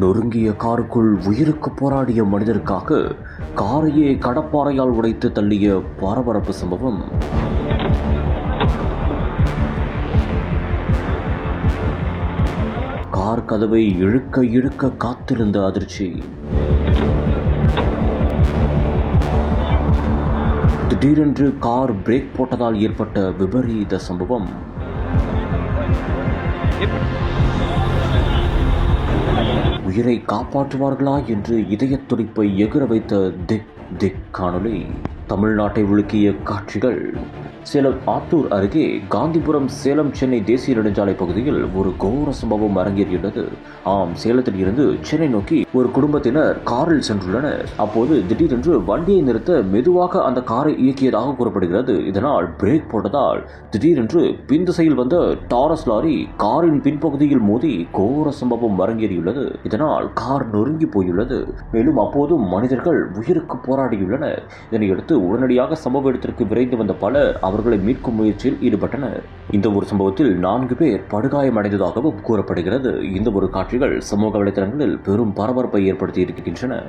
நொறுங்கிய காருக்குள் உயிருக்கு போராடிய மனிதருக்காக காரையே கடப்பாறையால் உடைத்து தள்ளிய பரபரப்பு சம்பவம். கார் கதவை இழுக்க இழுக்க காத்திருந்த அதிர்ச்சி. திடீரென்று கார் பிரேக் போட்டதால் ஏற்பட்ட விபரீத சம்பவம். உயிரை காப்பாற்றுவார்களா என்று இதயத் துடிப்பை எகிற வைத்த திக் காணொளி. தமிழ்நாட்டை உலுக்கிய காட்சிகள். சேலம் ஆத்தூர் அருகே காந்திபுரம் சேலம் சென்னை தேசிய நெடுஞ்சாலை பகுதியில் ஒரு கோர சம்பவம் அரங்கேறியுள்ளது. சேலத்தில் இருந்து சென்னை நோக்கி ஒரு குடும்பத்தினர் காரில் சென்றுள்ளனர். அப்போது திடீரென்று வண்டியை நிறுத்த மெதுவாக அந்த காரை இயக்கியதாக கூறப்படுகிறது. இதனால் பிரேக் போட்டதால் திடீரென்று பின் திசையில் வந்த டாரஸ் லாரி காரின் பின்பகுதியில் மோதி கோர சம்பவம் அரங்கேறியுள்ளது. இதனால் கார் நொறுங்கி போயுள்ளது. மேலும் அப்போதும் மனிதர்கள் உயிருக்கு போராடியுள்ளனர். இதனையடுத்து உடனடியாக சம்பவ இடத்திற்கு விரைந்து வந்த பலர் அவர்களை மீட்கும் முயற்சியில் ஈடுபட்டனர். இந்த ஒரு சம்பவத்தில் 4 பேர் படுகாயமடைந்ததாகவும் கூறப்படுகிறது. இந்த ஒரு காட்சிகள் சமூக வலைதளங்களில் பெரும் பரபரப்பை ஏற்படுத்தி இருக்கின்றன.